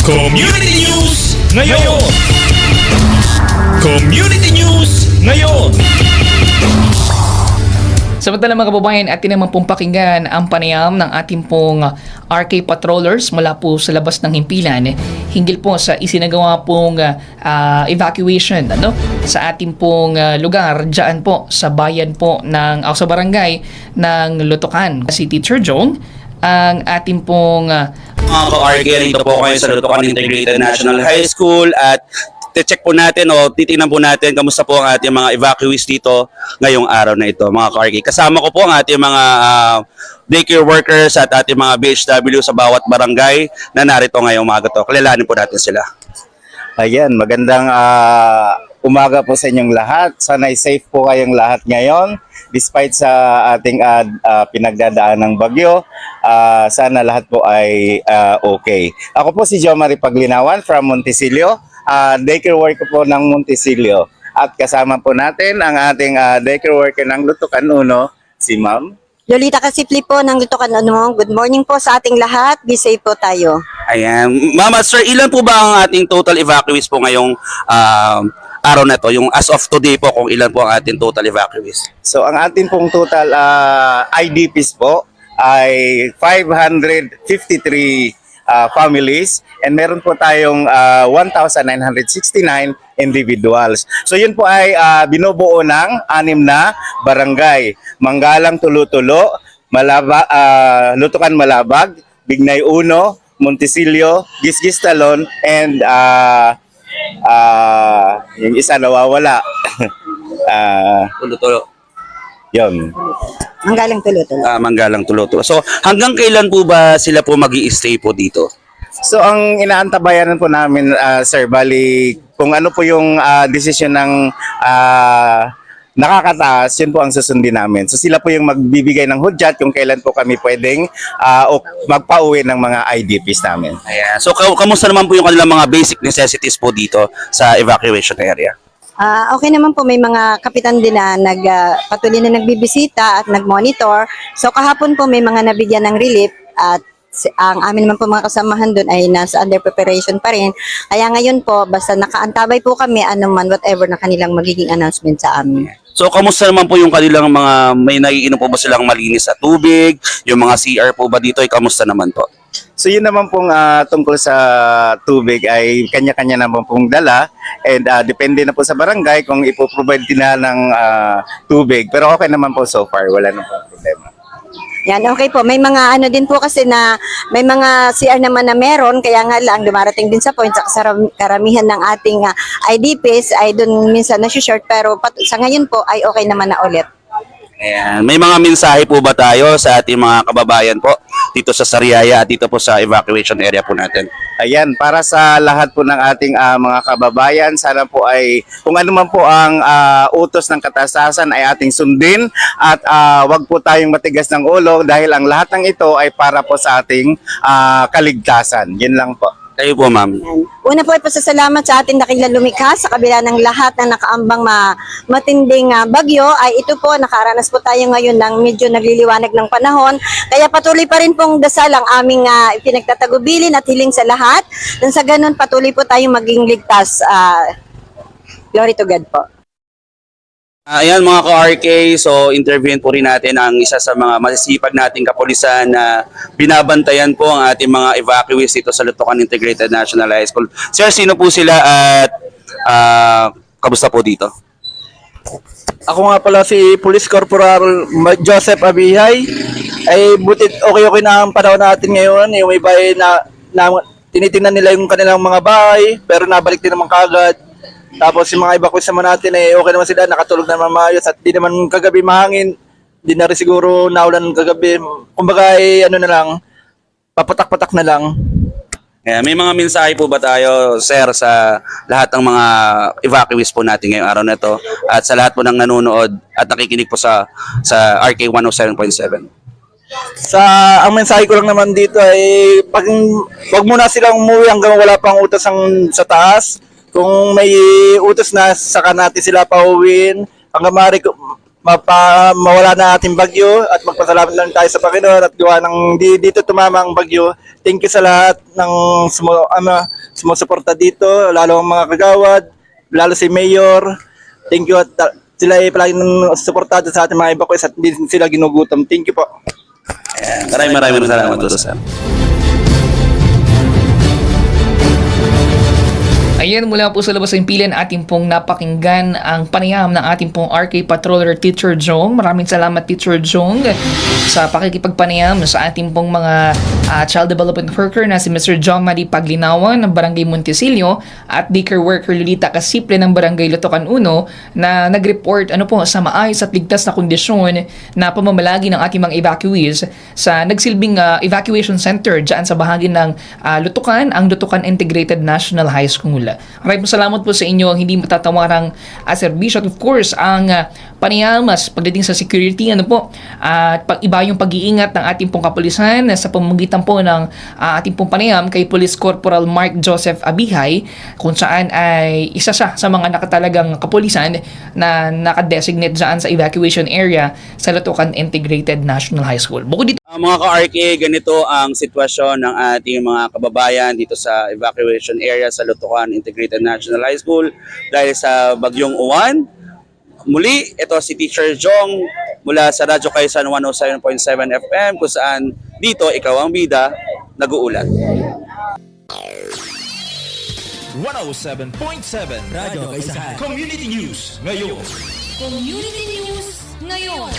Community News ngayon. Community News ngayon. Samantala mga kababayan, atin naman pong pakinggan ang panayam ng ating pong RK Patrollers mula po sa labas ng himpilan hinggil po sa isinagawa pong evacuation sa ating pong lugar dyan po sa bayan po ng sa barangay ng Lutukan. Si Teacher Jong ang ating pong mga ka-RK, rito po kayo sa Lutukan Integrated National High School at check po natin o titingnan po natin kamusta po ang ating mga evacuees dito ngayong araw na ito mga ka-RK. Kasama ko po ang ating mga daycare workers at ating mga BHW sa bawat barangay na narito ngayong umaga to. Kilalanin po natin sila. Ayan, magandang umaga po sa inyong lahat. Sana'y safe po kayong lahat ngayon. Despite sa ating pinagdadaan ng bagyo, sana lahat po ay okay. Ako po si Jomari Paglinawan from Montesilio. Daycare worker po ng Montesilio. At kasama po natin ang ating daycare worker ng Lutukan Uno, si Ma'am Lolita Kasipli po ng Lutukan Uno. Good morning po sa ating lahat. Be safe po tayo. Ayan. Mama, sir, ilan po ba ang ating total evacuees po ngayong araw na to? Yung as of today po, kung ilan po ang ating total evacuees? So ang ating pong total IDPs po ay 553 families and meron po tayong 1,969 individuals. So yun po ay binubuo ng 6 na barangay. Manggalang Tulo-Tulo, Lutukan Malabag, Bignay Uno, Montesilio, Gisgis Talon, and yung isa nawawala. Tulo-tulo. Yun. Manggalang Tulo-Tulo. Manggalang Tulo-Tulo. So hanggang kailan po ba sila po mag-i-stay po dito? So ang inaantabayanan po namin, sir, bali kung ano po yung desisyon ng nakakataas, yun po ang susundin namin. So sila po yung magbibigay ng hudyat kung kailan po kami pwedeng magpauwi ng mga IDPs namin. Ayan. So kamusta naman po yung kanilang mga basic necessities po dito sa evacuation area? Okay naman po, may mga kapitan din na patuloy na nagbibisita at nagmonitor. So kahapon po may mga nabigyan ng relief at ang amin naman po mga kasamahan doon ay nasa under preparation pa rin. Kaya ngayon po, basta nakaantabay po kami anuman whatever na kanilang magiging announcement sa amin. So kamusta naman po yung kanilang mga, may naiinom po ba silang malinis na tubig? Yung mga CR po ba dito ay kamusta naman po? So yun naman pong tungkol sa tubig ay kanya-kanya naman pong dala and depende na po sa barangay kung ipoprovide din na ng tubig. Pero okay naman po so far, wala na pong problema. Yan, okay po. May mga ano din po kasi na may mga CR naman na meron, kaya nga lang dumarating din sa point sa karamihan ng ating IDPs ay doon minsan na-short pero sa ngayon po ay okay naman na ulit. Ayan. May mga mensahe po ba tayo sa ating mga kababayan po dito sa Sariaya at dito po sa evacuation area po natin? Ayan, para sa lahat po ng ating mga kababayan, sana po ay kung ano man po ang utos ng katasasan ay ating sundin at wag po tayong matigas ng ulo dahil ang lahat ng ito ay para po sa ating kaligtasan. Yun lang po. Kayo po, ma'am. Una po ay pasasalamat sa ating dakilang lumikha sa kabila ng lahat ng nakaambang matinding bagyo ay ito po, nakaranas po tayo ngayon ng medyo nagliliwanag ng panahon. Kaya patuloy pa rin pong dasal ang aming pinagtatagubilin at hiling sa lahat. Dan sa ganun patuloy po tayong maging ligtas. Glory to God po. Ayan mga ka-RK, so interviewin po rin natin ang isa sa mga masisipag nating kapulisan na binabantayan po ang ating mga evacuees dito sa Lutukan Integrated National High School. Sir, sino po sila at kamusta po dito? Ako nga pala si Police Corporal Joseph Abihay. Ay buti okay na ang panahon natin ngayon. Yung iba ay tinitingnan nila yung kanilang mga bahay pero nabalik din naman kagad. Tapos yung mga evacuees naman natin ay okay naman sila, nakatulog naman maayos at di naman kagabi mahangin. Di na rin siguro naulan kagabi. Kumbaga ay ano na lang, papatak-patak na lang. Ayan, may mga mensahe po ba tayo, sir, sa lahat ng mga evacuees po natin ngayong araw na ito at sa lahat po ng nanonood at nakikinig po sa RK 107.7? Ang mensahe ko lang naman dito ay wag muna silang umuwi hanggang wala pang utos sa taas. Kung may utos na, saka natin sila pauwiin. Hanggang maaari mawala na ating bagyo at magpasalamat lang tayo sa Panginoon at gawa ng dito tumama ang bagyo. Thank you sa lahat ng sumusuporta dito, lalo ang mga kagawad, lalo si Mayor. Thank you at sila ay palagi suportado sa ating mga evacuees at hindi sila ginugutom. Thank you po. Maraming salamat po, sir. Ayan, mula po sa labas ng himpilan, ating pong napakinggan ang panayam ng ating pong RK Patroller Teacher Jong. Maraming salamat, Teacher Jong, sa pakikipagpanayam sa ating pong mga child development worker na si Mr. John Mari Paglinawan ng Barangay Montesilio at daycare worker Lolita Casiple ng Barangay Lutocan 1 na nag-report sa maayos at ligtas na kondisyon na pamamalagi ng ating mga evacuees sa nagsilbing evacuation center dyan sa bahagi ng Lutocan, ang Lutocan Integrated National High School. Maraming salamat po sa inyo ang hindi matatawarang serbisyo at of course ang panayamas pagdating sa security at iba yung pag-iingat ng ating pong kapulisan sa pamamagitan po ng ating pong panayam kay Police Corporal Mark Joseph Abihay, kung saan ay isa siya sa mga nakatalagang kapulisan na nakadesignate dyan sa evacuation area sa Lutocan Integrated National High School. Bukod dito, Mga ka-RK, ganito ang sitwasyon ng ating mga kababayan dito sa evacuation area sa Lutocan Integrated National High School dahil sa Bagyong Uwan. Muli, ito si Teacher Jong mula sa Radyo Kaisan 107.7 FM kung saan dito ikaw ang bida, nag-uulat. 107.7 Radyo Kaisahan. Community News ngayon. Community News ngayon.